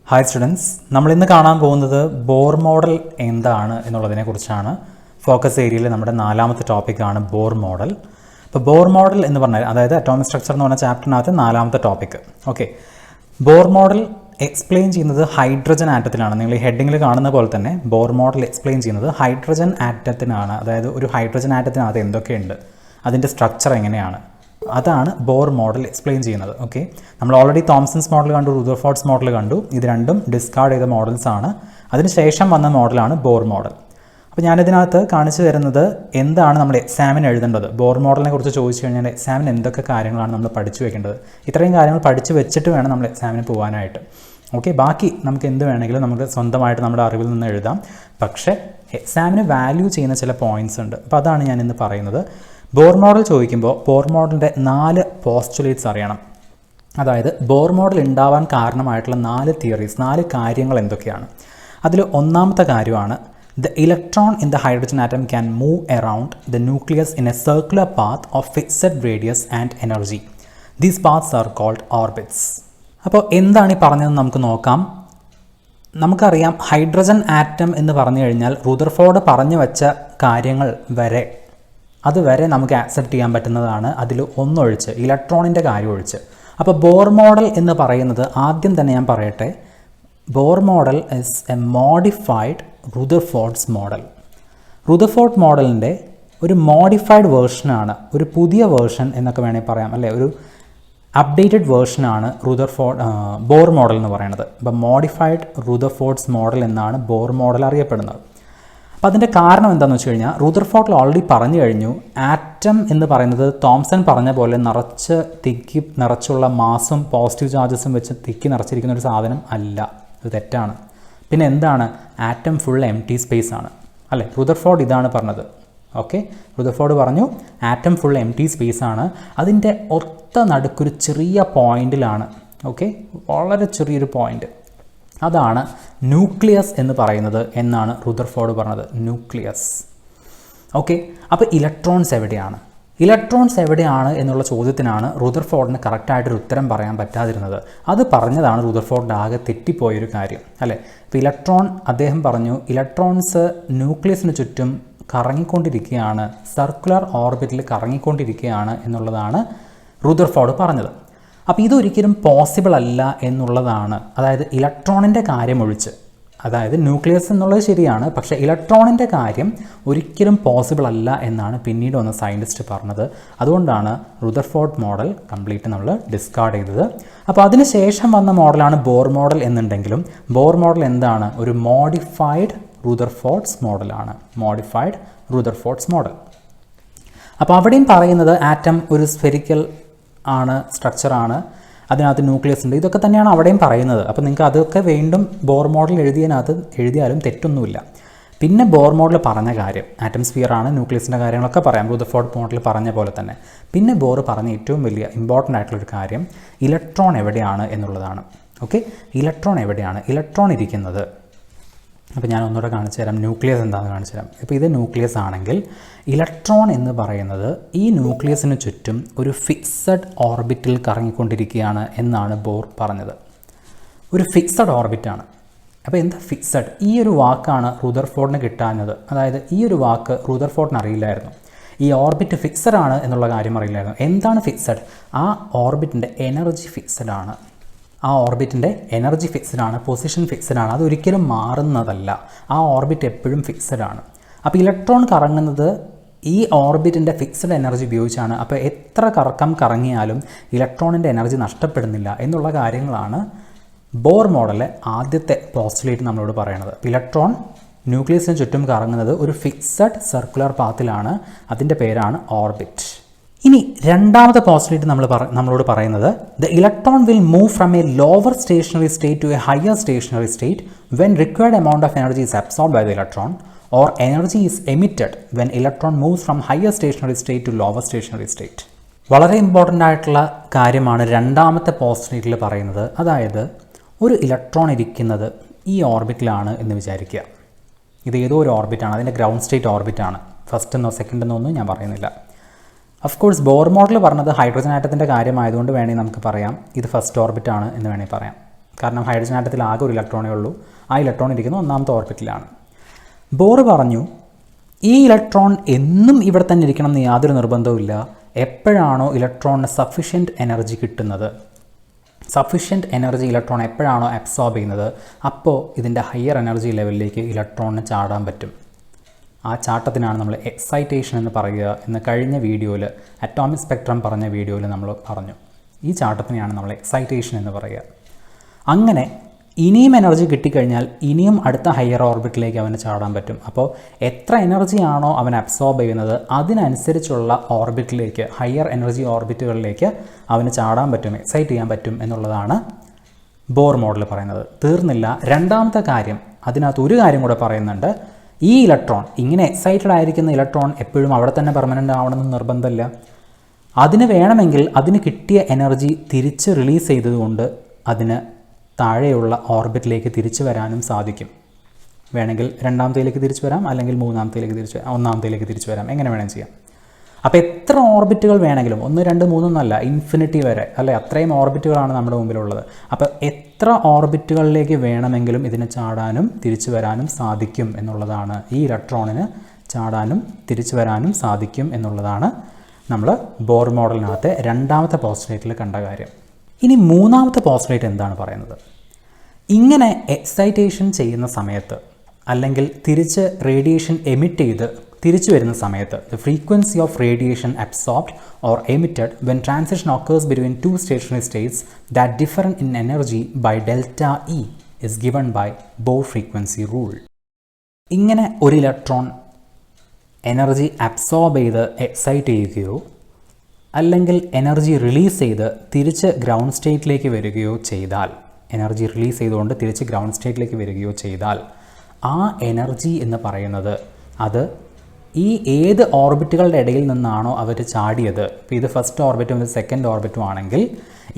Hi students, നമ്മളിന്ന് കാണാൻ പോകുന്നത് ബോർ മോഡൽ എന്താണ് എന്നുള്ളതിനെ കുറിച്ചാണ്. ഫോക്കസ് ഏരിയയിൽ നമ്മുടെ 4ാമത്തെ ടോപ്പിക്കാണ് ബോർ മോഡൽ. ഇപ്പോൾ ബോർ മോഡൽ എന്ന് പറഞ്ഞാൽ അതായത് അറ്റോമിക് സ്ട്രക്ചർ എന്ന് പറഞ്ഞ ചാപ്റ്ററിനകത്ത് 4ാമത്തെ topic. Okay, Bohr model explain ചെയ്യുന്നത് ഹൈഡ്രജൻ ആറ്റത്തിലാണ്. നിങ്ങൾ ഈ ഹെഡിങ്ങിൽ കാണുന്ന പോലെ തന്നെ ബോർ മോഡൽ എക്സ്പ്ലെയിൻ ചെയ്യുന്നത് ഹൈഡ്രജൻ ആറ്റത്തിനാണ്. അതായത് ഒരു ഹൈഡ്രജൻ ആറ്റത്തിനകത്ത് എന്തൊക്കെയുണ്ട്, അതിൻ്റെ സ്ട്രക്ചർ എങ്ങനെയാണ്, അതാണ് ബോർ മോഡൽ എക്സ്പ്ലെയിൻ ചെയ്യുന്നത്. ഓക്കെ, നമ്മൾ ഓൾറെഡി തോംസൺസ് മോഡൽ കണ്ടു, റുദർഫോർഡ്സ് മോഡൽ കണ്ടു. ഇത് രണ്ടും ഡിസ്കാർഡ് ചെയ്ത മോഡൽസ് ആണ്. അതിനുശേഷം വന്ന മോഡലാണ് ബോർ മോഡൽ. അപ്പോൾ ഞാനിതിനകത്ത് കാണിച്ചു തരുന്നത് എന്താണ് നമ്മൾ എക്സാമിന് എഴുതേണ്ടത്. ബോർ മോഡലിനെ കുറിച്ച് ചോദിച്ചു കഴിഞ്ഞാൽ എക്സാമിന് എന്തൊക്കെ കാര്യങ്ങളാണ് നമ്മൾ പഠിച്ചു വെക്കേണ്ടത്. ഇത്രയും കാര്യങ്ങൾ പഠിച്ചു വെച്ചിട്ട് വേണം നമ്മൾ എക്സാമിന് പോകാനായിട്ട്. ഓക്കെ, ബാക്കി നമുക്ക് എന്ത് വേണമെങ്കിലും നമുക്ക് സ്വന്തമായിട്ട് നമ്മുടെ അറിവിൽ നിന്ന് എഴുതാം. പക്ഷേ എക്സാമിന് വാല്യൂ ചെയ്യുന്ന ചില പോയിൻറ്റ്സ് ഉണ്ട്. അപ്പോൾ അതാണ് ഞാൻ ഇന്ന് പറയുന്നത്. ബോർ മോഡൽ ചോദിക്കുമ്പോൾ ബോർ മോഡലിൻ്റെ 4 പോസ്റ്റുലേറ്റ്സ് അറിയണം. അതായത് ബോർ മോഡൽ ഉണ്ടാവാൻ കാരണമായിട്ടുള്ള 4 തിയറീസ്, 4 കാര്യങ്ങൾ എന്തൊക്കെയാണ്. അതിൽ ഒന്നാമത്തെ കാര്യമാണ് the electron in the hydrogen atom can move around the nucleus in a circular path of fixed radius and energy. These paths are called orbits. അപ്പോൾ എന്താണ് ഈ പറഞ്ഞതെന്ന് നമുക്ക് നോക്കാം. നമുക്കറിയാം ഹൈഡ്രജൻ ആറ്റം എന്ന് പറഞ്ഞു കഴിഞ്ഞാൽ റുദർഫോർഡ് പറഞ്ഞു വെച്ച കാര്യങ്ങൾ വരെ അതുവരെ നമുക്ക് ആക്സെപ്റ്റ് ചെയ്യാൻ പറ്റുന്നതാണ്. അതിൽ ഒന്നൊഴിച്ച്, ഇലക്ട്രോണിൻ്റെ കാര്യം ഒഴിച്ച്. അപ്പോൾ ബോർ മോഡൽ എന്ന് പറയുന്നത് ആദ്യം തന്നെ ഞാൻ പറയട്ടെ, Bohr model is a modified Rutherford's model. Rutherford മോഡലിൻ്റെ ഒരു മോഡിഫൈഡ് വേർഷനാണ്, ഒരു പുതിയ വേർഷൻ എന്നൊക്കെ വേണമെങ്കിൽ പറയാം, അല്ലേ, ഒരു അപ്ഡേറ്റഡ് വേർഷനാണ് ബോർ മോഡൽ എന്ന് പറയുന്നത്. അപ്പോൾ മോഡിഫൈഡ് റുദർഫോർഡ്സ് മോഡൽ എന്നാണ് ബോർ മോഡൽ അറിയപ്പെടുന്നത്. അപ്പോൾ അതിൻ്റെ കാരണം എന്താണെന്ന് വെച്ച് കഴിഞ്ഞാൽ റുദർഫോർഡിൽ ഓൾറെഡി പറഞ്ഞു കഴിഞ്ഞു, ആറ്റം എന്ന് പറയുന്നത് തോംസൺ പറഞ്ഞ പോലെ നിറച്ചുള്ള മാസും പോസിറ്റീവ് ചാർജസും വെച്ച് തിക്കി നിറച്ചിരിക്കുന്ന ഒരു സാധനം അല്ല. ഇത് തെറ്റാണ്. പിന്നെ എന്താണ്, ആറ്റം ഫുൾ എംപ്റ്റി സ്പേസ് ആണ്, അല്ലേ? റുദർഫോർഡ് ഇതാണ് പറഞ്ഞത്. ഓക്കെ, റുദർഫോർഡ് പറഞ്ഞു ആറ്റം ഫുൾ എംപ്റ്റി സ്പേസ് ആണ്. അതിൻ്റെ ഒത്ത നടുക്കൊരു ചെറിയ പോയിന്റിലാണ്, ഓക്കെ, വളരെ ചെറിയൊരു പോയിന്റ്, അതാണ് ന്യൂക്ലിയസ് എന്ന് പറയുന്നത് എന്നാണ് റുദർഫോർഡ് പറഞ്ഞത്. ന്യൂക്ലിയസ്. ഓക്കെ, അപ്പോൾ ഇലക്ട്രോൺസ് എവിടെയാണ് എന്നുള്ള ചോദ്യത്തിനാണ് റുദർഫോർഡിന് കറക്റ്റായിട്ടൊരു ഉത്തരം പറയാൻ പറ്റാതിരുന്നത്. അത് പറഞ്ഞതാണ് റുദർഫോർഡ് ആകെ തെറ്റിപ്പോയൊരു കാര്യം, അല്ലേ? ഇപ്പോൾ ഇലക്ട്രോൺ, അദ്ദേഹം പറഞ്ഞു ഇലക്ട്രോൺസ് ന്യൂക്ലിയസിന് ചുറ്റും കറങ്ങിക്കൊണ്ടിരിക്കുകയാണ്, സർക്കുലർ ഓർബിറ്റിൽ കറങ്ങിക്കൊണ്ടിരിക്കുകയാണ് എന്നുള്ളതാണ് റുദർഫോർഡ് പറഞ്ഞത്. അപ്പോൾ ഇതൊരിക്കലും പോസിബിൾ അല്ല എന്നുള്ളതാണ്. അതായത് ഇലക്ട്രോണിൻ്റെ കാര്യം ഒഴിച്ച്, അതായത് ന്യൂക്ലിയസ് എന്നുള്ളത് ശരിയാണ്, പക്ഷേ ഇലക്ട്രോണിൻ്റെ കാര്യം ഒരിക്കലും പോസിബിൾ അല്ല എന്നാണ് പിന്നീട് വന്ന സയൻറ്റിസ്റ്റ് പറഞ്ഞത്. അതുകൊണ്ടാണ് റുദർഫോർഡ് മോഡൽ കംപ്ലീറ്റ് നമ്മൾ ഡിസ്കാർഡ് ചെയ്തത്. അപ്പോൾ അതിനുശേഷം വന്ന മോഡലാണ് ബോർ മോഡൽ എന്നുണ്ടെങ്കിലും ബോർ മോഡൽ എന്താണ്, ഒരു മോഡിഫൈഡ് റുദർഫോർഡ്സ് മോഡലാണ്. Modified Rutherford's model. അപ്പോൾ അവിടെയും പറയുന്നത് ആറ്റം ഒരു സ്ഫെറിക്കൽ ആണ്, സ്ട്രക്ചറാണ്, അതിനകത്ത് ന്യൂക്ലിയസ് ഉണ്ട്, ഇതൊക്കെ തന്നെയാണ് അവിടെയും പറയുന്നത്. അപ്പോൾ നിങ്ങൾക്ക് അതൊക്കെ വീണ്ടും ബോർ മോഡൽ എഴുതിയാലും തെറ്റൊന്നുമില്ല. പിന്നെ ബോർ മോഡൽ പറഞ്ഞ കാര്യം ആറ്റം സ്ഫിയർ ആണ്, ന്യൂക്ലിയസിൻ്റെ കാര്യങ്ങളൊക്കെ പറയാം, റുദർഫോർഡ് മോഡൽ പറഞ്ഞ പോലെ തന്നെ. പിന്നെ ബോർ പറഞ്ഞ ഏറ്റവും വലിയ ഇമ്പോർട്ടൻ്റ് ആയിട്ടുള്ളൊരു കാര്യം ഇലക്ട്രോൺ എവിടെയാണ് എന്നുള്ളതാണ്. ഓക്കെ, ഇലക്ട്രോൺ ഇരിക്കുന്നത്, അപ്പോൾ ഞാൻ ഒന്നുകൂടെ കാണിച്ചു തരാം, ന്യൂക്ലിയസ് എന്താണെന്ന് കാണിച്ചു തരാം. ഇപ്പോൾ ഇത് ന്യൂക്ലിയസ് ആണെങ്കിൽ ഇലക്ട്രോൺ എന്ന് പറയുന്നത് ഈ ന്യൂക്ലിയസിന് ചുറ്റും ഒരു ഫിക്സഡ് ഓർബിറ്റിൽ കറങ്ങിക്കൊണ്ടിരിക്കുകയാണ് എന്നാണ് ബോർ പറഞ്ഞത്. ഒരു ഫിക്സഡ് ഓർബിറ്റാണ്. അപ്പോൾ എന്താ ഫിക്സഡ്? ഈ ഒരു വാക്കാണ് റുദർഫോർഡിന് കിട്ടാഞ്ഞത്. അതായത് ഈ ഒരു വാക്ക് റുദർഫോർഡിന് അറിയില്ലായിരുന്നു. ഈ ഓർബിറ്റ് ഫിക്സഡ് ആണ് എന്നുള്ള കാര്യം അറിയില്ലായിരുന്നു. എന്താണ് ഫിക്സഡ്? ആ ഓർബിറ്റിൻ്റെ എനർജി ഫിക്സഡ് ആണ്. പൊസിഷൻ ഫിക്സഡ് ആണ്, അതൊരിക്കലും മാറുന്നതല്ല. ആ ഓർബിറ്റ് എപ്പോഴും ഫിക്സഡ് ആണ്. അപ്പോൾ ഇലക്ട്രോൺ കറങ്ങുന്നത് ഈ ഓർബിറ്റിൻ്റെ ഫിക്സഡ് എനർജി ഉപയോഗിച്ചാണ്. അപ്പോൾ എത്ര കറങ്ങിയാലും ഇലക്ട്രോണിൻ്റെ എനർജി നഷ്ടപ്പെടുന്നില്ല എന്നുള്ള കാര്യങ്ങളാണ് ബോർ മോഡലിലെ ആദ്യത്തെ പോസ്റ്റുലേറ്റ് നമ്മളോട് പറയുന്നത്. ഇലക്ട്രോൺ ന്യൂക്ലിയസിന് ചുറ്റും കറങ്ങുന്നത് ഒരു ഫിക്സഡ് സർക്കുലർ പാത്തിലാണ്, അതിൻ്റെ പേരാണ് ഓർബിറ്റ്. ഇനി രണ്ടാമത്തെ പോസ്റ്റുലേറ്റ് നമ്മളോട് പറയുന്നത് the electron will move from a lower stationary state to a higher stationary state when required amount of energy is absorbed by the electron or energy is emitted when electron moves from higher stationary state to lower stationary state. വളരെ important ആയിട്ടുള്ള കാര്യമാണ് രണ്ടാമത്തെ പോസ്റ്റുലേറ്റിൽ പറയുന്നത്. അതായത് ഒരു electron ഇരിക്കുന്നത് ഈ ഓർബിറ്റിലാണ് എന്ന് വിചാരിക്കുക. ഇത് ഏതോ ഒരു ഓർബിറ്റാണ്, അതിൻ്റെ ഗ്രൗണ്ട് സ്റ്റേറ്റ് ഓർബിറ്റാണ്. ഫസ്റ്റെന്നോ സെക്കൻഡെന്നോ ഒന്നും ഞാൻ പറയുന്നില്ല. ഓഫ് കോഴ്സ് ബോർ മോഡൽ പറഞ്ഞത് ഹൈഡ്രജൻ ആറ്റത്തിൻ്റെ കാര്യമായതുകൊണ്ട് വേണമെങ്കിൽ നമുക്ക് പറയാം ഇത് ഫസ്റ്റ് ഓർബിറ്റ് ആണ് എന്ന് വേണമെങ്കിൽ പറയാം. കാരണം ഹൈഡ്രജൻ ആറ്റത്തിൽ ആകെ ഒരു ഇലക്ട്രോണേ ഉള്ളൂ. ആ ഇലക്ട്രോൺ ഇരിക്കുന്ന ഒന്നാമത്തെ ഓർബിറ്റിലാണ്. ബോർ പറഞ്ഞു ഈ ഇലക്ട്രോൺ എന്നും ഇവിടെ തന്നെ ഇരിക്കണം എന്ന് യാതൊരു നിർബന്ധവുമില്ല. എപ്പോഴാണോ ഇലക്ട്രോണിന് സഫിഷ്യൻറ്റ് എനർജി കിട്ടുന്നത്, സഫിഷ്യൻറ്റ് എനർജി ഇലക്ട്രോൺ എപ്പോഴാണോ അബ്സോർബ് ചെയ്യുന്നത്, അപ്പോൾ ഇതിൻ്റെ ഹയർ എനർജി ലെവലിലേക്ക് ഇലക്ട്രോണിന് ചാടാൻ പറ്റും. ആ ചാട്ടത്തിനാണ് നമ്മൾ എക്സൈറ്റേഷൻ എന്ന് പറയുക എന്ന് കഴിഞ്ഞ വീഡിയോയിൽ, അറ്റോമിക് സ്പെക്ട്രം പറഞ്ഞ വീഡിയോയിൽ നമ്മൾ പറഞ്ഞു. ഈ ചാട്ടത്തിനെയാണ് നമ്മൾ എക്സൈറ്റേഷൻ എന്ന് പറയുക. അങ്ങനെ ഇനിയും എനർജി കിട്ടിക്കഴിഞ്ഞാൽ ഇനിയും അടുത്ത ഹയർ ഓർബിറ്റിലേക്ക് അവന് ചാടാൻ പറ്റും. അപ്പോൾ എത്ര എനർജിയാണോ അവൻ അബ്സോർബ് ചെയ്യുന്നത് അതിനനുസരിച്ചുള്ള ഓർബിറ്റിലേക്ക്, ഹയർ എനർജി ഓർബിറ്റുകളിലേക്ക് അവന് ചാടാൻ പറ്റും, എക്സൈറ്റ് ചെയ്യാൻ പറ്റും എന്നുള്ളതാണ് ബോർ മോഡൽ പറയുന്നത്. തീർന്നില്ല. രണ്ടാമത്തെ കാര്യം, അതിനകത്ത് ഒരു കാര്യം കൂടെ പറയുന്നുണ്ട്. ഈ ഇലക്ട്രോൺ, ഇങ്ങനെ എക്സൈറ്റഡ് ആയിരിക്കുന്ന ഇലക്ട്രോൺ എപ്പോഴും അവിടെ തന്നെ പെർമനൻ്റ് ആവണമെന്ന് നിർബന്ധമില്ല. അതിന് വേണമെങ്കിൽ അതിന് കിട്ടിയ എനർജി തിരിച്ച് റിലീസ് ചെയ്തതുകൊണ്ട് അതിന് താഴെയുള്ള ഓർബിറ്റിലേക്ക് തിരിച്ചു വരാനും സാധിക്കും. വേണമെങ്കിൽ രണ്ടാമത്തേലേക്ക് തിരിച്ചു വരാം, അല്ലെങ്കിൽ മൂന്നാമത്തേലേക്ക് തിരിച്ചു വരാം, ഒന്നാമത്തേലേക്ക് തിരിച്ചു വരാം, എങ്ങനെ വേണമെങ്കിൽ ചെയ്യാം. അപ്പോൾ എത്ര ഓർബിറ്റുകൾ വേണമെങ്കിലും, 1, 2, 3 എന്നല്ല, ഇൻഫിനിറ്റി വരെ, അല്ലെ, അത്രയും ഓർബിറ്റുകളാണ് നമ്മുടെ മുമ്പിലുള്ളത്. അപ്പോൾ എത്ര ഓർബിറ്റുകളിലേക്ക് വേണമെങ്കിലും ഇതിന് ചാടാനും തിരിച്ചു വരാനും സാധിക്കും എന്നുള്ളതാണ്, ഈ ഇലക്ട്രോണിന് ചാടാനും തിരിച്ചു വരാനും സാധിക്കും എന്നുള്ളതാണ് നമ്മൾ ബോർ മോഡലിനകത്തെ രണ്ടാമത്തെ പോസ്റ്റുലേറ്റിൽ കണ്ട കാര്യം. ഇനി മൂന്നാമത്തെ പോസ്റ്റുലേറ്റ് എന്താണ് പറയുന്നത്? ഇങ്ങനെ എക്സൈറ്റേഷൻ ചെയ്യുന്ന സമയത്ത്, അല്ലെങ്കിൽ തിരിച്ച് റേഡിയേഷൻ എമിറ്റ് ചെയ്ത് തിരിച്ചു വരുന്ന സമയത്ത്, the frequency of radiation absorbed or emitted when transition occurs between two stationary states that differ in energy by delta E is given by Bohr frequency rule. ഇങ്ങനെ ഒരു ഇലക്ട്രോൺ എനർജി അബ്സോർബ് ചെയ്ത് excite ചെയ്യുകയോ അല്ലെങ്കിൽ energy release ചെയ്ത് തിരിച്ച് ground സ്റ്റേറ്റിലേക്ക് വരികയോ ചെയ്താൽ, എനർജി റിലീസ് ചെയ്തുകൊണ്ട് തിരിച്ച് ഗ്രൗണ്ട് സ്റ്റേറ്റിലേക്ക് വരികയോ ചെയ്താൽ, ആ എനർജി എന്ന് പറയുന്നത് അത് ഈ ഏത് ഓർബിറ്റുകളുടെ ഇടയിൽ നിന്നാണോ അവർ ചാടിയത്, ഇപ്പോൾ ഇത് ഫസ്റ്റ് ഓർബിറ്റും ഇത് സെക്കൻഡ് ഓർബിറ്റും ആണെങ്കിൽ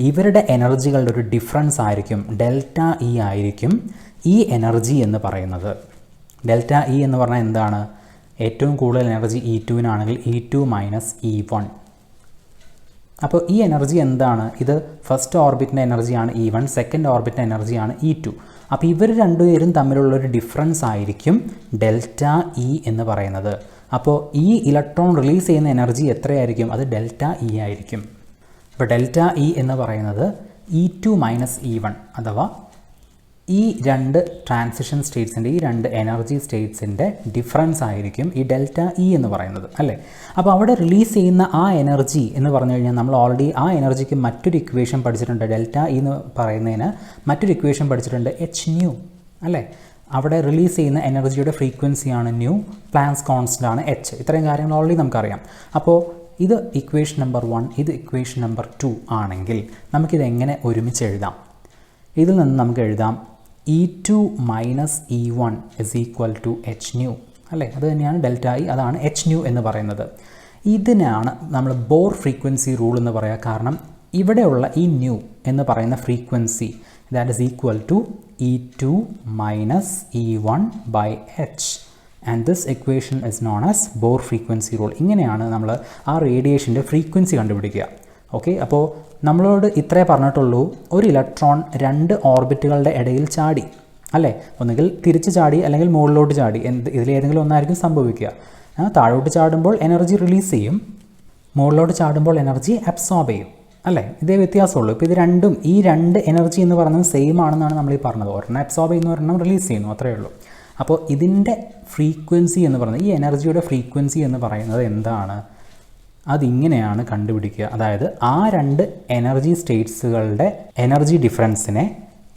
ഇവരുടെ എനർജികളുടെ ഒരു ഡിഫറൻസ് ആയിരിക്കും, ഡെൽറ്റ ഇ ആയിരിക്കും ഈ എനർജി എന്ന് പറയുന്നത്. ഡെൽറ്റ ഇ എന്ന് പറഞ്ഞാൽ എന്താണ്? ഏറ്റവും കൂടുതൽ എനർജി E2-നാണെങ്കിൽ E2 മൈനസ് E1. അപ്പോൾ ഈ എനർജി എന്താണ്? ഇത് ഫസ്റ്റ് ഓർബിറ്റിൻ്റെ എനർജിയാണ് E1, സെക്കൻഡ് ഓർബിറ്റിൻ്റെ എനർജിയാണ് E2. അപ്പോൾ ഇവർ രണ്ടുപേരും തമ്മിലുള്ളൊരു ഡിഫറൻസ് ആയിരിക്കും ഡെൽറ്റ ഇ എന്ന് പറയുന്നത്. അപ്പോൾ ഈ ഇലക്ട്രോൺ റിലീസ് ചെയ്യുന്ന എനർജി എത്രയായിരിക്കും? അത് ഡെൽറ്റ ഇ ആയിരിക്കും. അപ്പോൾ ഡെൽറ്റ ഇ എന്ന് പറയുന്നത് E2 മൈനസ് E1, അഥവാ ഈ രണ്ട് ട്രാൻസിഷൻ സ്റ്റേറ്റ്സിൻ്റെ, ഈ രണ്ട് എനർജി സ്റ്റേറ്റ്സിൻ്റെ ഡിഫറൻസ് ആയിരിക്കും ഈ ഡെൽറ്റ ഇ എന്ന് പറയുന്നത്, അല്ലേ? അപ്പോൾ അവിടെ റിലീസ് ചെയ്യുന്ന ആ എനർജി എന്ന് പറഞ്ഞു കഴിഞ്ഞാൽ നമ്മൾ ഓൾറെഡി ആ എനർജിക്ക് മറ്റൊരു ഇക്വേഷൻ പഠിച്ചിട്ടുണ്ട്. ഡെൽറ്റ ഇ എന്ന് പറയുന്നതിന് മറ്റൊരു ഇക്വേഷൻ പഠിച്ചിട്ടുണ്ട്, Hν, അല്ലേ? അവിടെ റിലീസ് ചെയ്യുന്ന എനർജിയുടെ ഫ്രീക്വൻസിയാണ് ന്യൂ, പ്ലാങ്ക്സ് കോൺസ്റ്റൻ്റ് ആണ് H. ഇത്രയും കാര്യങ്ങൾ ഓൾറെഡി നമുക്കറിയാം. അപ്പോൾ ഇത് ഇക്വേഷൻ നമ്പർ 1, ഇത് ഇക്വേഷൻ നമ്പർ 2 ആണെങ്കിൽ നമുക്കിത് എങ്ങനെ ഒരുമിച്ച് എഴുതാം? ഇതിൽ നിന്ന് നമുക്ക് എഴുതാം E2 minus E1 is equal to Hν, അല്ലേ? അത് തന്നെയാണ് ഡെൽറ്റ ഇ, അതാണ് Hν എന്ന് പറയുന്നത്. ഇതിനാണ് നമ്മൾ ബോർ ഫ്രീക്വൻസി റൂൾ എന്ന് പറയുക. കാരണം ഇവിടെയുള്ള ഈ ന്യൂ എന്ന് പറയുന്ന frequency that is equal to E2 minus E1 by H, and this equation is known as Bohr frequency rule. ഇങ്ങനെയാണ് നമ്മൾ ആ റേഡിയേഷൻ്റെ ഫ്രീക്വൻസി കണ്ടുപിടിക്കുക. ഓക്കെ, അപ്പോൾ നമ്മളോട് ഇത്രേ പറഞ്ഞിട്ടുള്ളൂ, ഒരു ഇലക്ട്രോൺ രണ്ട് ഓർബിറ്റുകളുടെ ഇടയിൽ ചാടി, അല്ലേ? ഒന്നുകിൽ തിരിച്ച് ചാടി അല്ലെങ്കിൽ മുകളിലോട്ട് ചാടി, ഇതിലേതെങ്കിലും ഒന്നായിരിക്കും സംഭവിക്കുക. താഴോട്ട് ചാടുമ്പോൾ എനർജി റിലീസ് ചെയ്യും, മുകളിലോട്ട് ചാടുമ്പോൾ എനർജി അബ്സോർബ് ചെയ്യും, അല്ലേ? ഇതേ വ്യത്യാസമുള്ളൂ. ഇപ്പോൾ ഇത് രണ്ടും, ഈ രണ്ട് എനർജി എന്ന് പറയുന്നത് സെയിം ആണെന്നാണ് നമ്മൾ ഈ പറഞ്ഞത്. ഒരെണ്ണം അബ്സോർബ് ചെയ്യുന്നു, ഒരെണ്ണം റിലീസ് ചെയ്യുന്നു, അത്രയേ ഉള്ളൂ. അപ്പോൾ ഇതിൻ്റെ ഫ്രീക്വൻസി എന്ന് പറയുന്നത്, ഈ എനർജിയുടെ ഫ്രീക്വൻസി എന്ന് പറയുന്നത് എന്താണ്? അതിങ്ങനെയാണ് കണ്ടുപിടിക്കുക. അതായത് ആ രണ്ട് എനർജി സ്റ്റേറ്റ്സുകളുടെ എനർജി ഡിഫറൻസിനെ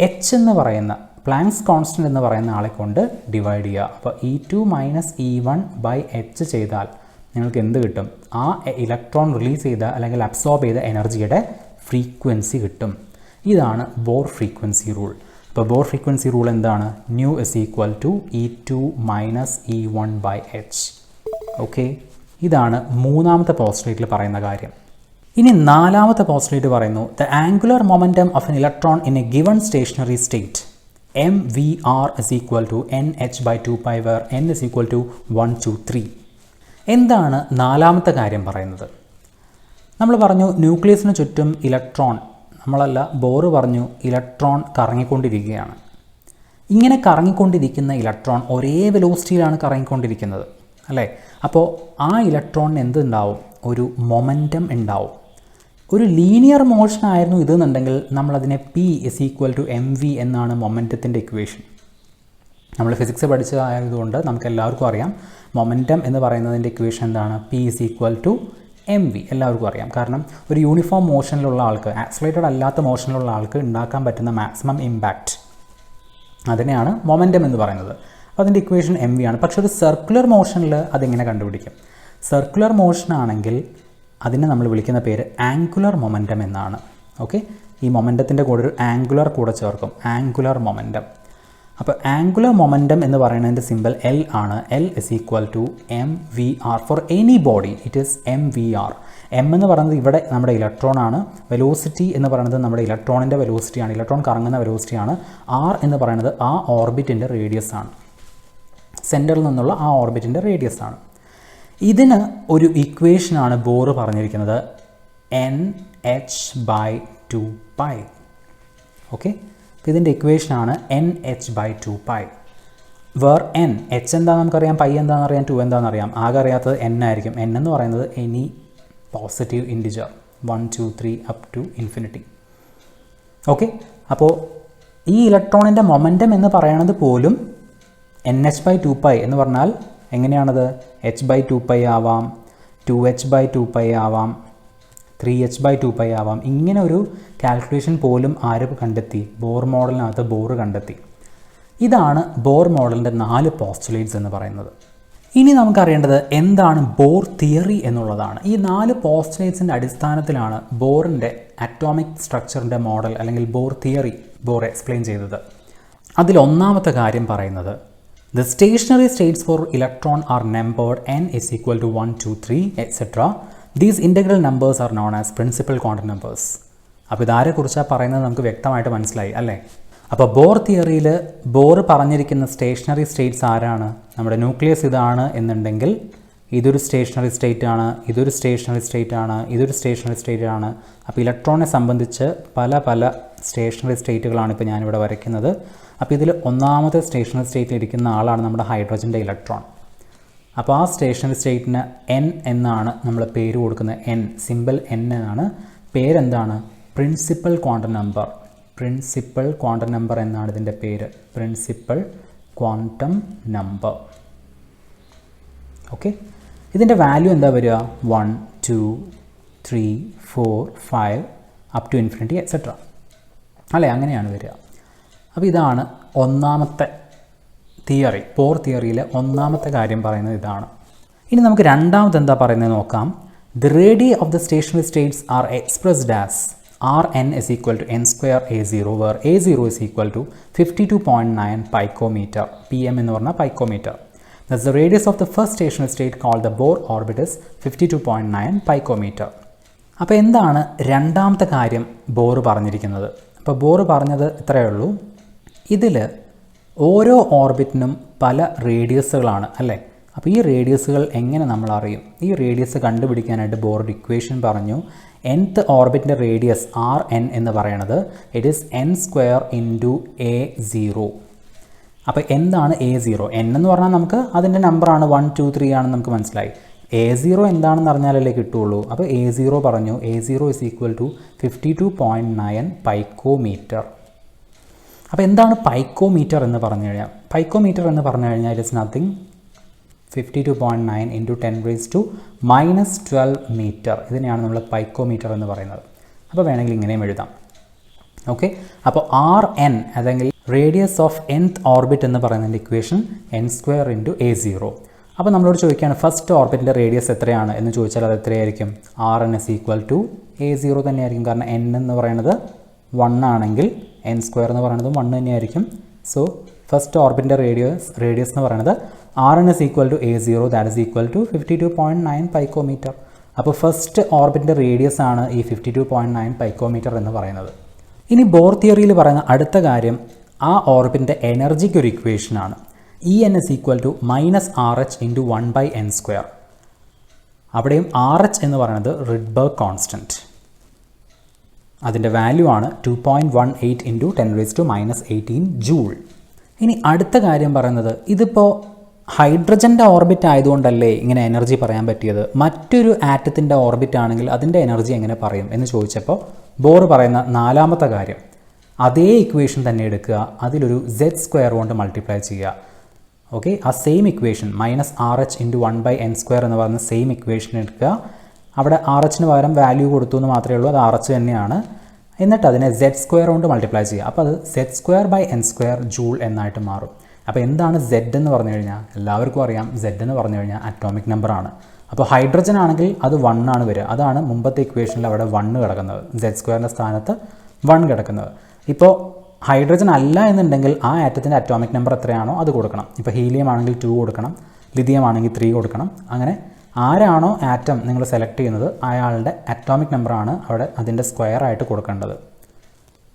H എന്ന് പറയുന്ന, പ്ലാങ്ക്സ് കോൺസ്റ്റൻ്റ് എന്ന് പറയുന്ന ആളെ കൊണ്ട് ഡിവൈഡ് ചെയ്യുക. അപ്പോൾ E2 minus E1 by H ചെയ്താൽ നിങ്ങൾക്ക് എന്ത് കിട്ടും? ആ ഇലക്ട്രോൺ റിലീസ് ചെയ്ത അല്ലെങ്കിൽ അബ്സോർബ് ചെയ്ത എനർജിയുടെ ഫ്രീക്വൻസി കിട്ടും. ഇതാണ് ബോർ ഫ്രീക്വൻസി റൂൾ. അപ്പോൾ ബോർ ഫ്രീക്വൻസി റൂൾ എന്താണ്? Nu is equal to E2 minus E1 by H. Okay, ഇതാണ് മൂന്നാമത്തെ പോസ്റ്റുലേറ്റിൽ പറയുന്ന കാര്യം. ഇനി നാലാമത്തെ പോസ്റ്റുലേറ്റ് പറയുന്നു, the angular momentum of an electron in a given stationary state MVR is equal to NH by 2 pi where N is equal to 1, 2, 3. എന്താണ് നാലാമത്തെ കാര്യം പറയുന്നത്? നമ്മൾ പറഞ്ഞു ന്യൂക്ലിയസിന് ചുറ്റും ഇലക്ട്രോൺ നമ്മളല്ല, ബോർ പറഞ്ഞു ഇലക്ട്രോൺ കറങ്ങിക്കൊണ്ടിരിക്കുകയാണ്. ഇങ്ങനെ കറങ്ങിക്കൊണ്ടിരിക്കുന്ന ഇലക്ട്രോൺ ഒരേ വെലോസിറ്റിയിലാണ് കറങ്ങിക്കൊണ്ടിരിക്കുന്നത് അല്ലേ? അപ്പോൾ ആ ഇലക്ട്രോണിന് എന്തുണ്ടാവും? ഒരു മൊമെൻറ്റം ഉണ്ടാവും. ഒരു ലീനിയർ മോഷൻ ആയിരുന്നു ഇതെന്നുണ്ടെങ്കിൽ നമ്മളതിനെ P = mv എന്നാണ് മൊമെൻറ്റത്തിൻ്റെ ഇക്വേഷൻ. നമ്മൾ ഫിസിക്സ് പഠിച്ചതായതുകൊണ്ട് നമുക്ക് എല്ലാവർക്കും അറിയാം മൊമെൻറ്റം എന്ന് പറയുന്നതിൻ്റെ ഇക്വേഷൻ എന്താണ്? P = mv. എല്ലാവർക്കും അറിയാം. കാരണം ഒരു യൂണിഫോം മോഷനിലുള്ള ആൾക്ക്, ആക്സിലറേറ്റഡ് അല്ലാത്ത മോഷനിലുള്ള ആൾക്ക് ഉണ്ടാക്കാൻ പറ്റുന്ന മാക്സിമം ഇമ്പാക്റ്റ്, അതിനെയാണ് മൊമെൻറ്റം എന്ന് പറയുന്നത്. അപ്പോൾ അതിൻ്റെ ഇക്വേഷൻ mv ആണ്. പക്ഷേ ഒരു സർക്കുലർ മോഷനിൽ അതെങ്ങനെ കണ്ടുപിടിക്കും? സർക്കുലർ മോഷൻ ആണെങ്കിൽ അതിനെ നമ്മൾ വിളിക്കുന്ന പേര് ആംഗുലർ മൊമെൻറ്റം എന്നാണ്. ഓക്കെ, ഈ മൊമെൻറ്റത്തിൻ്റെ കൂടെ ഒരു ആംഗുലർ കൂടെ ചേർക്കും, ആംഗുലർ മൊമെൻറ്റം. അപ്പോൾ ആംഗുലർ മൊമെൻറ്റം എന്ന് പറയുന്നതിൻ്റെ സിമ്പിൾ L ആണ്. L = mvr. For any body it is mvr. m എന്ന് പറയുന്നത് ഇവിടെ നമ്മുടെ ഇലക്ട്രോൺ ആണ്. വെലോസിറ്റി എന്ന് പറയുന്നത് നമ്മുടെ ഇലക്ട്രോണിൻ്റെ വെലോസിറ്റിയാണ്, ഇലക്ട്രോൺ കറങ്ങുന്ന വെലോസിറ്റിയാണ്. r എന്ന് പറയുന്നത് ആ ഓർബിറ്റിൻ്റെ റേഡിയസ് ആണ്, സെൻറ്ററിൽ നിന്നുള്ള ആ ഓർബിറ്റിൻ്റെ റേഡിയസ് ആണ്. ഇതിന് ഒരു ഇക്വേഷനാണ് ബോർ പറഞ്ഞിരിക്കുന്നത്, nh/2π. ഓക്കെ, ഇതിൻ്റെ ഇക്വേഷനാണ് nh/2π. വേർ n, h എന്താണെന്ന് നമുക്കറിയാം, പൈ എന്താണെന്ന് അറിയാം, 2 എന്താണെന്ന് അറിയാം. ആകെ അറിയാത്തത് n ആയിരിക്കും. n എന്ന് പറയുന്നത് any positive integer 1 2 3 up to infinity. Okay, അപ്പോൾ ഈ ഇലക്ട്രോണിൻ്റെ മൊമെൻറ്റം എന്ന് പറയുന്നത് പോലും nh/2π എന്ന് പറഞ്ഞാൽ എങ്ങനെയാണത്? h/2π ആവാം, 2h/2π ആവാം, 3h/2π ആവാം. ഇങ്ങനെ ഒരു കാൽക്കുലേഷൻ പോലും ആര് കണ്ടെത്തി? ബോർ മോഡലിനകത്ത് ബോർ കണ്ടെത്തി. ഇതാണ് ബോർ മോഡലിൻ്റെ 4 പോസ്റ്റുലേറ്റ്സ് എന്ന് പറയുന്നത്. ഇനി നമുക്കറിയേണ്ടത് എന്താണ് ബോർ തിയറി എന്നുള്ളതാണ്. ഈ 4 പോസ്റ്റുലേറ്റ്സിൻ്റെ അടിസ്ഥാനത്തിലാണ് ബോറിൻ്റെ അറ്റോമിക് സ്ട്രക്ചറിൻ്റെ മോഡൽ അല്ലെങ്കിൽ ബോർ തിയറി ബോർ എക്സ്പ്ലെയിൻ ചെയ്തത്. അതിലൊന്നാമത്തെ കാര്യം പറയുന്നത് the stationary states for electron are numbered n is equal to 1 2 3 etc. These integral numbers are known as principal quantum numbers. അപ്പോൾ ഇതാരെക്കുറിച്ചാണ് പറയുന്നത് നമുക്ക് വ്യക്തമായിട്ട് മനസ്സിലായി അല്ലേ? അപ്പോൾ ബോർ തിയറിയിൽ ബോർ പറഞ്ഞിരിക്കുന്ന സ്റ്റേഷനറി സ്റ്റേറ്റ്സ് ആരാണ്? നമ്മുടെ ന്യൂക്ലിയസ് ഇതാണ് എന്നുണ്ടെങ്കിൽ ഇതൊരു സ്റ്റേഷനറി സ്റ്റേറ്റ് ആണ്, ഇതൊരു സ്റ്റേഷനറി സ്റ്റേറ്റ് ആണ്, ഇതൊരു സ്റ്റേഷനറി സ്റ്റേറ്റ് ആണ്. അപ്പോൾ ഇലക്ട്രോണിനെ സംബന്ധിച്ച് പല പല സ്റ്റേഷനറി സ്റ്റേറ്റുകളാണ് ഇപ്പോൾ ഞാനിവിടെ വരയ്ക്കുന്നത്. അപ്പോൾ ഇതിൽ ഒന്നാമത്തെ സ്റ്റേഷനറി സ്റ്റേറ്റിൽ ഇരിക്കുന്ന ആളാണ് നമ്മുടെ ഹൈഡ്രജൻ്റെ ഇലക്ട്രോൺ. അപ്പോൾ ആ സ്റ്റേഷനറി സ്റ്റേറ്റിന് n എന്നാണ് നമ്മൾ പേര് കൊടുക്കുന്നത്. n സിമ്പിൾ n എന്നാണ്. പേരെന്താണ്? Principal quantum number. Principal quantum number എന്നാണ് ഇതിൻ്റെ പേര്, പ്രിൻസിപ്പൽ ക്വാണ്ടം നമ്പർ. ഓക്കെ, ഇതിൻ്റെ വാല്യൂ എന്താ വരിക? 1 2 3 4 5 അപ് ടു ഇൻഫിനിറ്റി എക്സെട്ര അല്ലേ? അങ്ങനെയാണ് വരിക. അപ്പോൾ ഇതാണ് ഒന്നാമത്തെ തിയറി. ബോർ തിയറിയിലെ ഒന്നാമത്തെ കാര്യം പറയുന്നത് ഇതാണ്. ഇനി നമുക്ക് രണ്ടാമത് എന്താ പറയുന്നത് നോക്കാം. The radii of the stationary states are expressed as Rn is equal to n² A0 where A0 is equal to 52.9 picometer. pm എന്ന് പറഞ്ഞാൽ picometer. Thus the radius of the first stationary state called the Bohr orbit is 52.9 picometer. അപ്പോൾ എന്താണ് രണ്ടാമത്തെ കാര്യം bore പറഞ്ഞിരിക്കുന്നത്? അപ്പോൾ bore പറഞ്ഞത് ഇത്രയേ ഉള്ളൂ. ഇതിൽ ഓരോ ഓർബിറ്റിനും പല റേഡിയസുകളാണ് അല്ലേ? അപ്പോൾ ഈ റേഡിയസുകൾ എങ്ങനെ നമ്മൾ അറിയും? ഈ റേഡിയസ് കണ്ടുപിടിക്കാനായിട്ട് ബോർ ഇക്വേഷൻ പറഞ്ഞു. nth ഓർബിറ്റിൻ്റെ റേഡിയസ് Rn എന്ന് പറയുന്നത് ഇറ്റ് ഈസ് n² A0. അപ്പോൾ എന്താണ് A0? n എന്ന് പറഞ്ഞാൽ നമുക്ക് അതിൻ്റെ നമ്പറാണ് 1 2 3 ആണെന്ന് നമുക്ക് മനസ്സിലായി. A0 എന്താണെന്ന് അറിഞ്ഞാലല്ലേ കിട്ടുള്ളൂ. അപ്പോൾ A0 പറഞ്ഞു. A0 is equal to 52.9 picometer. അപ്പോൾ എന്താണ് പൈക്കോമീറ്റർ എന്ന് പറഞ്ഞു കഴിഞ്ഞാൽ? പൈക്കോമീറ്റർ എന്ന് പറഞ്ഞു കഴിഞ്ഞാൽ it is nothing 52.9 into 10⁻⁻12 metre. ഇതിനെയാണ് നമ്മൾ പൈക്കോമീറ്റർ എന്ന് പറയുന്നത്. അപ്പോൾ വേണമെങ്കിൽ ഇങ്ങനെയും എഴുതാം. ഓക്കെ, അപ്പോൾ Rn അല്ലെങ്കിൽ റേഡിയസ് ഓഫ് nth ഓർബിറ്റ് എന്ന് പറയുന്നതിൻ്റെ ഇക്വേഷൻ n² A0. അപ്പോൾ നമ്മളോട് ചോദിക്കുകയാണ് ഫസ്റ്റ് ഓർബിറ്റിൻ്റെ റേഡിയസ് എത്രയാണ് എന്ന് ചോദിച്ചാൽ അത് എത്രയായിരിക്കും? Rn is equal to A0 തന്നെയായിരിക്കും. കാരണം n എന്ന് പറയുന്നത് 1 ആണെങ്കിൽ n² എന്ന് പറയുന്നത് 1 തന്നെയായിരിക്കും. സോ ഫസ്റ്റ് ഓർബിറ്റിൻ്റെ റേഡിയസ് എന്ന് പറയുന്നത് Rn is equal to A0 that is equal to 52.9 picometer. അപ്പോൾ ഫസ്റ്റ് ഓർബിറ്റിൻ്റെ റേഡിയസ് ആണ് ഈ 52.9 picometer എന്ന് പറയുന്നത്. ഇനി ബോർ തിയറിയിൽ പറയുന്ന അടുത്ത കാര്യം ആ ഓർബിറ്റിൻ്റെ എനർജിക്ക് ഒരു ഇക്വേഷനാണ്. En is equal to -RH into 1/n². അവിടെയും RH എന്ന് പറയുന്നത് റിഡ്ബർഗ് കോൺസ്റ്റൻറ്റ്. അതിൻ്റെ വാല്യൂ ആണ് 2.18 ഇൻറ്റു 10⁻⁻18 ജൂൾ. ഇനി അടുത്ത കാര്യം പറയുന്നത്, ഇതിപ്പോൾ ഹൈഡ്രജൻ്റെ ഓർബിറ്റ് ആയതുകൊണ്ടല്ലേ ഇങ്ങനെ എനർജി പറയാൻ പറ്റിയത്, മറ്റൊരു ആറ്റത്തിൻ്റെ ഓർബിറ്റ് ആണെങ്കിൽ അതിൻ്റെ എനർജി എങ്ങനെ പറയും എന്ന് ചോദിച്ചപ്പോൾ ബോർ പറയുന്ന നാലാമത്തെ കാര്യം, അതേ ഇക്വേഷൻ തന്നെ എടുക്കുക, അതിലൊരു z² കൊണ്ട് മൾട്ടിപ്ലൈ ചെയ്യുക. ഓക്കെ, ആ same equation -RH into 1/n² എന്ന് പറയുന്ന സെയിം ഇക്വേഷൻ എടുക്കുക. അവിടെ RH പകരം വാല്യൂ കൊടുത്തു എന്ന് മാത്രമേ ഉള്ളൂ, അത് RH തന്നെയാണ്. എന്നിട്ട് അതിനെ z² കൊണ്ട് മൾട്ടിപ്ലൈ ചെയ്യുക. അപ്പോൾ അത് z²/n² ജൂൾ എന്നായിട്ട് മാറും. അപ്പോൾ എന്താണ് z എന്ന് പറഞ്ഞു കഴിഞ്ഞാൽ, എല്ലാവർക്കും അറിയാം z എന്ന് പറഞ്ഞു കഴിഞ്ഞാൽ അറ്റോമിക് നമ്പറാണ്. അപ്പോൾ ഹൈഡ്രജൻ ആണെങ്കിൽ അത് 1 ആണ് വരിക. അതാണ് മുമ്പത്തെ ഇക്വേഷനിൽ അവിടെ 1 കിടക്കുന്നത്, z² സ്ഥാനത്ത് 1 കിടക്കുന്നത്. ഇപ്പോൾ ഹൈഡ്രജൻ അല്ല എന്നുണ്ടെങ്കിൽ ആ ആറ്റത്തിൻ്റെ അറ്റോമിക് നമ്പർ എത്രയാണോ അത് കൊടുക്കണം. ഇപ്പോൾ ഹീലിയം ആണെങ്കിൽ 2 കൊടുക്കണം, ലിഥിയം ആണെങ്കിൽ 3 കൊടുക്കണം. അങ്ങനെ ആരാണോ ആറ്റം നിങ്ങൾ സെലക്ട് ചെയ്യുന്നത് അയാളുടെ അറ്റോമിക് നമ്പറാണ് അവിടെ അതിൻ്റെ സ്ക്വയർ ആയിട്ട് കൊടുക്കേണ്ടത്.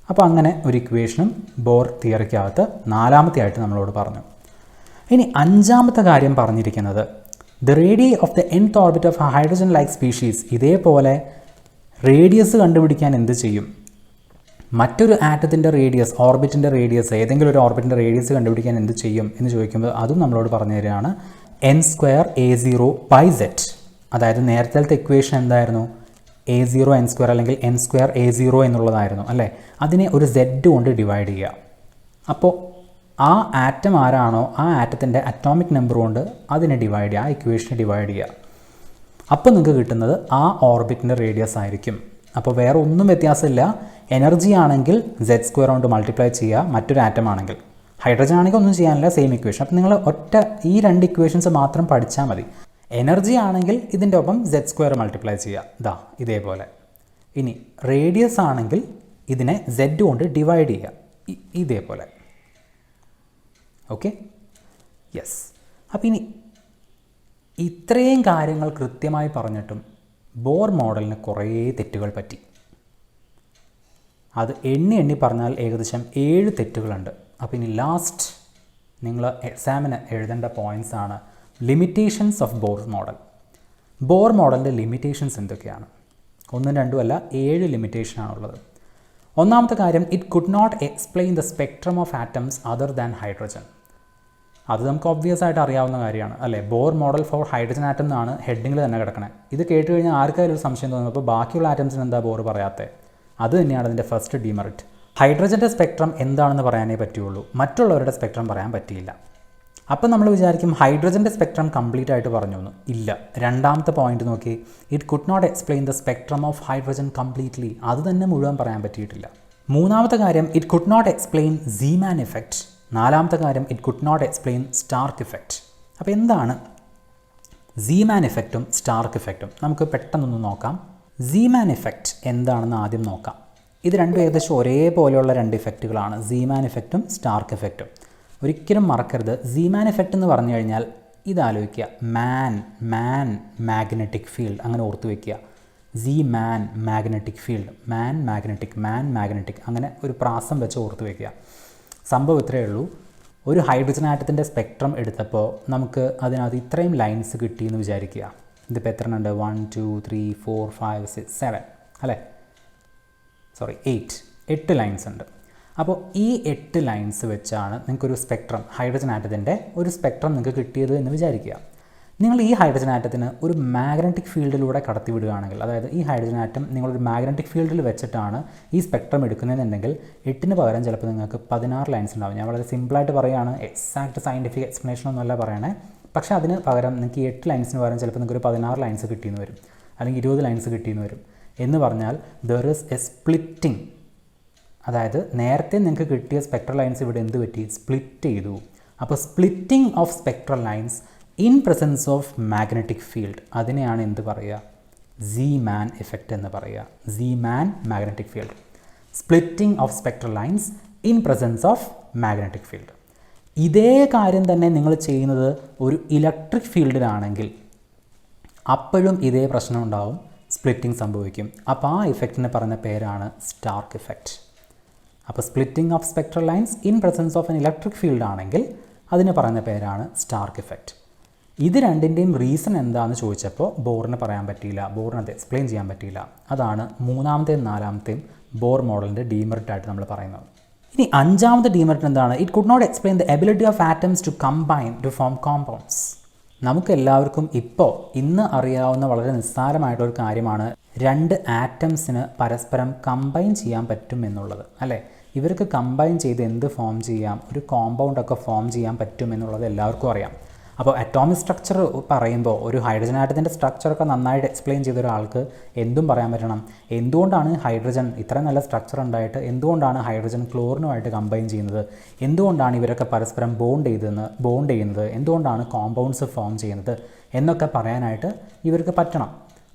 അപ്പോൾ അങ്ങനെ ഒരു ഇക്വേഷനും ബോർ തിയറിക്കകത്ത് നാലാമത്തെ ആയിട്ട് നമ്മളോട് പറഞ്ഞു. ഇനി അഞ്ചാമത്തെ കാര്യം പറഞ്ഞിരിക്കുന്നത്, the radius of the nth orbit of hydrogen like species. ഇതേപോലെ റേഡിയസ് കണ്ടുപിടിക്കാൻ എന്ത് ചെയ്യും, മറ്റൊരു ആറ്റത്തിൻ്റെ റേഡിയസ്, ഓർബിറ്റിൻ്റെ റേഡിയസ്, ഏതെങ്കിലും ഒരു ഓർബിറ്റിൻ്റെ റേഡിയസ് കണ്ടുപിടിക്കാൻ എന്ത് ചെയ്യും എന്ന് ചോദിക്കുമ്പോൾ അതും നമ്മളോട് പറഞ്ഞു തരികയാണ്, n²a0/z. അതായത് നേരത്തെ ഇക്വേഷൻ എന്തായിരുന്നു, a0n² അല്ലെങ്കിൽ n²a0 എന്നുള്ളതായിരുന്നു അല്ലേ. അതിനെ ഒരു z കൊണ്ട് ഡിവൈഡ് ചെയ്യുക. അപ്പോൾ ആ ആറ്റം ആരാണോ ആ ആറ്റത്തിൻ്റെ അറ്റോമിക് നമ്പർ കൊണ്ട് അതിനെ ഡിവൈഡ് ചെയ്യുക, ആ ഇക്വേഷനെ ഡിവൈഡ് ചെയ്യുക. അപ്പോൾ നിങ്ങൾക്ക് കിട്ടുന്നത് ആ ഓർബിറ്റിൻ്റെ റേഡിയസ് ആയിരിക്കും. അപ്പോൾ വേറെ ഒന്നും വ്യത്യാസമില്ല. എനർജി ആണെങ്കിൽ z² കൊണ്ട് മൾട്ടിപ്ലൈ ചെയ്യുക, മറ്റൊരു ആറ്റം ആണെങ്കിൽ. ഹൈഡ്രജൻ ആണെങ്കിൽ ഒന്നും ചെയ്യാനില്ല, സെയിം ഇക്വേഷൻ. അപ്പോൾ നിങ്ങൾ ഈ 2 ഇക്വേഷൻസ് മാത്രം പഠിച്ചാൽ മതി. എനർജി ആണെങ്കിൽ ഇതിൻ്റെ ഒപ്പം z² മൾട്ടിപ്ലൈ ചെയ്യുക, ഇതേപോലെ. ഇനി റേഡിയസ് ആണെങ്കിൽ ഇതിനെ z കൊണ്ട് ഡിവൈഡ് ചെയ്യുക, ഇതേപോലെ. Okay, yes. അപ്പോൾ ഇനി ഇത്രയും കാര്യങ്ങൾ കൃത്യമായി പറഞ്ഞിട്ടും ബോർ മോഡലിന് കുറേ തെറ്റുകൾ പറ്റി. അത് എണ്ണി പറഞ്ഞാൽ ഏകദേശം 7 തെറ്റുകളുണ്ട്. അപ്പോൾ ഇനി ലാസ്റ്റ് നിങ്ങൾ എക്സാമിന് എഴുതേണ്ട പോയിൻറ്റ്സ് ആണ് limitations of Bohr model. Bohr മോഡലിൻ്റെ ലിമിറ്റേഷൻസ് എന്തൊക്കെയാണ്? 1, 2 അല്ല, 7 ലിമിറ്റേഷനാണുള്ളത്. ഒന്നാമത്തെ കാര്യം, it could not explain the spectrum of atoms other than hydrogen. അത് നമുക്ക് ഒബ്വിയസ് ആയിട്ട് അറിയാവുന്ന കാര്യമാണ് അല്ലേ. Bohr model for hydrogen atom എന്നാണ് ഹെഡിങ്ങിൽ തന്നെ കിടക്കണേ. ഇത് കേട്ട് കഴിഞ്ഞാൽ ആർക്കായാലും ഒരു സംശയം തോന്നുന്നു, അപ്പോൾ ബാക്കിയുള്ള ആറ്റംസിന് എന്താ ബോർ പറയാത്തത്? അത് തന്നെയാണ് അതിൻ്റെ ഫസ്റ്റ് ഡിമെറിറ്റ്. ഹൈഡ്രജൻ്റെ സ്പെക്ട്രം എന്താണെന്ന് പറയാനേ പറ്റുള്ളൂ, മറ്റുള്ളവരുടെ സ്പെക്ട്രം പറയാൻ പറ്റിയില്ല. അപ്പം നമ്മൾ വിചാരിക്കും ഹൈഡ്രജൻ്റെ സ്പെക്ട്രം കംപ്ലീറ്റ് ആയിട്ട് പറഞ്ഞു എന്ന്. ഇല്ല. രണ്ടാമത്തെ പോയിന്റ് നോക്കി, it could not explain the spectrum of hydrogen completely. അത് തന്നെ മുഴുവൻ പറയാൻ പറ്റിയിട്ടില്ല. മൂന്നാമത്തെ കാര്യം, it could not explain Zeeman effect. നാലാമത്തെ കാര്യം, it could not explain Stark effect. അപ്പോൾ എന്താണ് സീമാൻ ഇഫക്റ്റും സ്റ്റാർക്ക് ഇഫക്റ്റും? നമുക്ക് പെട്ടെന്നൊന്ന് നോക്കാം. സീമാൻ ഇഫക്റ്റ് എന്താണെന്ന് ആദ്യം നോക്കാം. ഇത് രണ്ടും ഏകദേശം ഒരേപോലെയുള്ള 2 ഇഫക്റ്റുകളാണ്, സീമാൻ ഇഫക്റ്റും സ്റ്റാർക്ക് ഇഫക്റ്റും. ഒരിക്കലും മറക്കരുത്, സീമാൻ ഇഫക്റ്റ് എന്ന് പറഞ്ഞു കഴിഞ്ഞാൽ ഇതാലോചിക്കുക, മാൻ മാഗ്നറ്റിക് ഫീൽഡ്, അങ്ങനെ ഓർത്ത് വയ്ക്കുക. മാൻ മാഗ്നറ്റിക് ഫീൽഡ്, മാൻ മാഗ്നറ്റിക്, അങ്ങനെ ഒരു പ്രാസം വെച്ച് ഓർത്ത് വയ്ക്കുക. സംഭവം ഇത്രയേ ഉള്ളൂ. ഒരു ഹൈഡ്രജൻ ആറ്റത്തിൻ്റെ സ്പെക്ട്രം എടുത്തപ്പോൾ നമുക്ക് അതിനകത്ത് ഇത്രയും ലൈൻസ് കിട്ടിയെന്ന് വിചാരിക്കുക. ഇതിപ്പോൾ എത്ര ഉണ്ട്? 1 2 3 4 5 6 7 അല്ലേ, 8 ലൈൻസ് ഉണ്ട്. അപ്പോൾ ഈ 8 ലൈൻസ് വെച്ചാണ് നിങ്ങൾക്കൊരു സ്പെക്ട്രം, ഹൈഡ്രജൻ ആറ്റത്തിൻ്റെ ഒരു സ്പെക്ട്രം നിങ്ങൾക്ക് കിട്ടിയത് എന്ന് വിചാരിക്കുക. നിങ്ങൾ ഈ ഹൈഡ്രജൻ ആറ്റത്തിന് ഒരു മാഗ്നറ്റിക് ഫീൽഡിലൂടെ കടത്തിവിടുകയാണെങ്കിൽ, അതായത് ഈ ഹൈഡ്രജൻ ആറ്റം നിങ്ങളൊരു മാഗ്നറ്റിക് ഫീൽഡിൽ വെച്ചിട്ടാണ് ഈ സ്പെക്ട്രം എടുക്കുന്നതെന്നുണ്ടെങ്കിൽ 8ന് പകരം ചിലപ്പോൾ നിങ്ങൾക്ക് 16 ലൈൻസ് ഉണ്ടാവും. ഞാൻ വളരെ സിമ്പിളായിട്ട് പറയുകയാണ്, എക്സാക്റ്റ് സയൻറ്റിഫിക് എക്സ്പ്ലനേഷൻ ഒന്നുമല്ല പറയണേ. പക്ഷേ അതിന് പകരം നിങ്ങൾക്ക് ഈ 8 ലൈൻസിന് പകരം ചിലപ്പോൾ നിങ്ങൾക്ക് ഒരു 16 ലൈൻസ് കിട്ടിയെന്ന് വരും, അല്ലെങ്കിൽ 20 ലൈൻസ് കിട്ടിയെന്ന് വരും. എന്ന് പറഞ്ഞാൽ ദർ ഇസ് എ സ്പ്ലിറ്റിംഗ്. അതായത് നേരത്തെ നിങ്ങൾക്ക് കിട്ടിയ സ്പെക്ട്രൽ ലൈൻസ് ഇവിടെ എന്ത് പറ്റി? സ്പ്ലിറ്റ് ചെയ്തു. അപ്പോൾ splitting of spectral lines in presence of magnetic field, അതിനെയാണ് എന്ത് പറയുക? സീമാൻ ഇഫക്റ്റ് എന്ന് പറയുക. Zeeman magnetic field, splitting of spectral lines in presence of magnetic field. ഇതേ കാര്യം തന്നെ നിങ്ങൾ ചെയ്യുന്നത് ഒരു ഇലക്ട്രിക് ഫീൽഡിലാണെങ്കിൽ അപ്പോഴും ഇതേ പ്രശ്നം ഉണ്ടാവും, സ്പ്ലിറ്റിംഗ് സംഭവിക്കും. അപ്പോൾ ആ ഇഫക്റ്റിന് പറഞ്ഞ പേരാണ് സ്റ്റാർക്ക് ഇഫക്റ്റ്. അപ്പോൾ splitting of spectral lines in presence of an electric field ആണെങ്കിൽ അതിന് പറയുന്ന പേരാണ് സ്റ്റാർക്ക് ഇഫക്റ്റ്. ഇത് രണ്ടിൻ്റെയും റീസൺ എന്താണെന്ന് ചോദിച്ചപ്പോൾ ബോറിന് പറയാൻ പറ്റിയില്ല, ബോറിന് അത് എക്സ്പ്ലെയിൻ ചെയ്യാൻ പറ്റിയില്ല. അതാണ് മൂന്നാമത്തെയും നാലാമത്തെയും ബോർ മോഡലിൻ്റെ ഡീമെറിറ്റ് ആയിട്ട് നമ്മൾ പറയുന്നത്. ഇനി അഞ്ചാമത്തെ ഡീമെറിറ്റ് എന്താണ്? It could not explain the ability of atoms to combine to form compounds. നമുക്കെല്ലാവർക്കും ഇന്ന് അറിയാവുന്ന വളരെ നിസ്സാരമായിട്ടൊരു കാര്യമാണ് രണ്ട് ആറ്റംസിന് പരസ്പരം കമ്പൈൻ ചെയ്യാൻ പറ്റും എന്നുള്ളത്, അല്ലേ? ഇവർക്ക് കമ്പൈൻ ചെയ്ത് എന്ത് ഫോം ചെയ്യാം? ഒരു കോമ്പൗണ്ടൊക്കെ ഫോം ചെയ്യാൻ പറ്റും എന്നുള്ളത് എല്ലാവർക്കും അറിയാം. അപ്പോൾ അറ്റോമിക് സ്ട്രക്ചർ പറയുമ്പോൾ ഒരു ഹൈഡ്രജൻ ആറ്റത്തിൻ്റെ സ്ട്രക്ചറൊക്കെ നന്നായിട്ട് എക്സ്പ്ലെയിൻ ചെയ്ത ഒരാൾക്ക് എന്തും പറയാൻ പറ്റണം. എന്തുകൊണ്ടാണ് ഹൈഡ്രജൻ ഇത്രയും നല്ല സ്ട്രക്ചർ ഉണ്ടായിട്ട് എന്തുകൊണ്ടാണ് ഹൈഡ്രജൻ ക്ലോറിനുമായിട്ട് കമ്പൈൻ ചെയ്യുന്നത്, എന്തുകൊണ്ടാണ് ഇവരൊക്കെ പരസ്പരം ബോണ്ട് ചെയ്യുന്നത്, എന്തുകൊണ്ടാണ് കോമ്പൗണ്ട്സ് ഫോം ചെയ്യുന്നത് എന്നൊക്കെ പറയാനായിട്ട് ഇവർക്ക് പറ്റണം,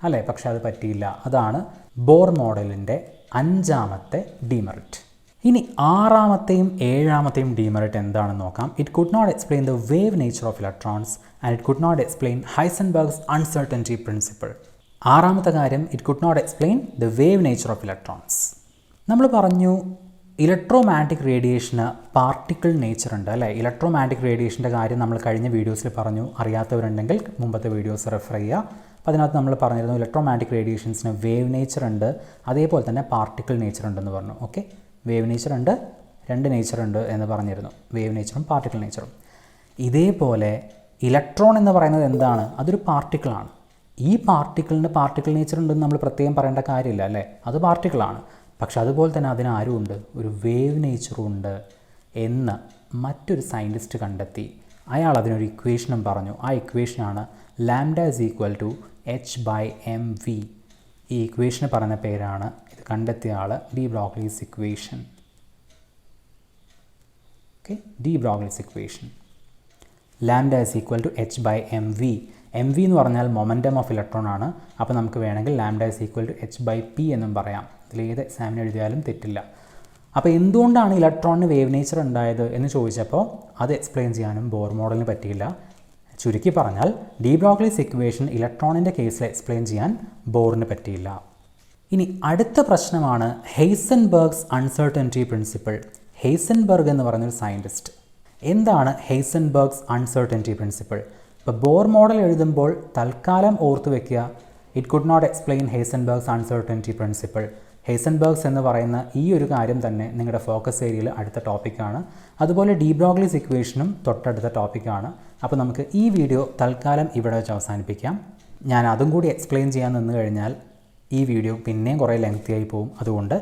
അല്ലേ? പക്ഷെ അത് പറ്റിയില്ല. അതാണ് ബോർ മോഡലിൻ്റെ അഞ്ചാമത്തെ ഡീമെറിറ്റ്. ഇനി ആറാമത്തെയും ഏഴാമത്തെയും ഡീമെറിറ്റ് എന്താണെന്ന് നോക്കാം. It could not explain the wave nature of electrons and it could not explain Heisenberg's uncertainty principle. ആറാമത്തെ കാര്യം, it could not explain the wave nature of electrons. നമ്മൾ പറഞ്ഞു ഇലക്ട്രോമാഗ്നറ്റിക് റേഡിയേഷന് പാർട്ടിക്കിൾ നേച്ചർ ഉണ്ട്, അല്ലേ? Electromagnetic റേഡിയേഷൻ്റെ കാര്യം നമ്മൾ കഴിഞ്ഞ വീഡിയോസിൽ പറഞ്ഞു. അറിയാത്തവരുണ്ടെങ്കിൽ മുമ്പത്തെ വീഡിയോസ് റെഫർ ചെയ്യുക. അപ്പോൾ അതിനകത്ത് നമ്മൾ പറഞ്ഞിരുന്നു ഇലക്ട്രോമാഗ്നറ്റിക് റേഡിയേഷൻസിന് വേവ് നേച്ചർ ഉണ്ട്, അതേപോലെ തന്നെ പാർട്ടിക്കിൾ നേച്ചർ ഉണ്ടെന്ന് പറഞ്ഞു. ഓക്കെ, വേവ് നേച്ചർ ഉണ്ട്, രണ്ട് നേച്ചർ ഉണ്ട് എന്ന് പറഞ്ഞിരുന്നു, വേവ് നേച്ചറും പാർട്ടിക്കിൾ നേച്ചറും. ഇതേപോലെ ഇലക്ട്രോൺ എന്ന് പറയുന്നത് എന്താണ്? അതൊരു പാർട്ടിക്കിളാണ്. ഈ പാർട്ടിക്കിളിന് പാർട്ടിക്കിൾ നേച്ചർ ഉണ്ടെന്ന് നമ്മൾ പ്രത്യേകം പറയേണ്ട കാര്യമില്ല, അല്ലേ? അത് പാർട്ടിക്കിളാണ്. പക്ഷെ അതുപോലെ തന്നെ അതിനാരും ഉണ്ട്, ഒരു വേവ് നേച്ചറും ഉണ്ട് എന്ന് മറ്റൊരു സയൻറ്റിസ്റ്റ് കണ്ടെത്തി. അയാൾ അതിനൊരു ഇക്വേഷനും പറഞ്ഞു. ആ ഇക്വേഷനാണ് lambda is equal to h/mv. ഈ ഇക്വേഷന് പറയുന്ന പേരാണ്, ഇത് കണ്ടെത്തിയ ആൾ, de Broglie's equation. Okay, de Broglie's equation. Lambda is equal to h/mv. mv എന്ന് പറഞ്ഞാൽ മൊമെൻറ്റം ഓഫ് ഇലക്ട്രോൺ ആണ്. അപ്പോൾ നമുക്ക് വേണമെങ്കിൽ lambda is equal to h/p എന്നും പറയാം. ഇതിലേത് എക്സാമിന് എഴുതിയാലും തെറ്റില്ല. അപ്പോൾ എന്തുകൊണ്ടാണ് ഇലക്ട്രോണിന് വേവ് നേച്ചർ ഉണ്ടായത് എന്ന് ചോദിച്ചപ്പോൾ അത് എക്സ്പ്ലെയിൻ ചെയ്യാനും ബോർ മോഡലിന് പറ്റിയില്ല. ചുരുക്കി പറഞ്ഞാൽ ഡി ബ്രോഗ്ലീസ് ഇക്വേഷൻ ഇലക്ട്രോണിൻ്റെ കേസിൽ എക്സ്പ്ലെയിൻ ചെയ്യാൻ ബോറിന് പറ്റിയില്ല. ഇനി അടുത്ത പ്രശ്നമാണ് ഹെയ്സൻബർഗ്സ് അൺസർട്ടനിറ്റി പ്രിൻസിപ്പിൾ. ഹെയ്സൻബർഗ് എന്ന് പറയുന്നൊരു സയൻറ്റിസ്റ്റ്. എന്താണ് ഹെയ്സൻബർഗ്സ് അൺസർട്ടനിറ്റി പ്രിൻസിപ്പിൾ? ഇപ്പോൾ ബോർ മോഡൽ എഴുതുമ്പോൾ തൽക്കാലം ഓർത്ത് വയ്ക്കുക, it could not explain Heisenberg's uncertainty principle. Heisenberg's എന്ന് പറയുന്ന ഈ ഒരു കാര്യം തന്നെ നിങ്ങളുടെ ഫോക്കസ് ഏരിയയിൽ അടുത്ത ടോപ്പിക്കാണ്. അതുപോലെ ഡി ബ്രോഗ്ലീസ് ഇക്വേഷനും തൊട്ടടുത്ത ടോപ്പിക്കാണ്. അപ്പോൾ നമുക്ക് ഈ വീഡിയോ തൽക്കാലം ഇവിടെ വെച്ച് അവസാനിപ്പിക്കാം. ഞാൻ അതും കൂടി എക്സ്പ്ലെയിൻ ചെയ്യാൻ നിന്ന് കഴിഞ്ഞാൽ ഈ വീഡിയോ പിന്നെയും കുറേ ലെങ്തി ആയി പോകും. അതുകൊണ്ട്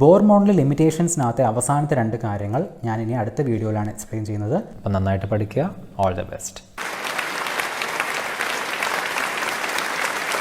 ബോർ മോഡൽ ലിമിറ്റേഷൻസിനകത്തെ അവസാനത്തെ രണ്ട് കാര്യങ്ങൾ ഞാൻ ഇനി അടുത്ത വീഡിയോയിലാണ് എക്സ്പ്ലെയിൻ ചെയ്യുന്നത്. അപ്പോൾ നന്നായിട്ട് പഠിക്കുക. All the best.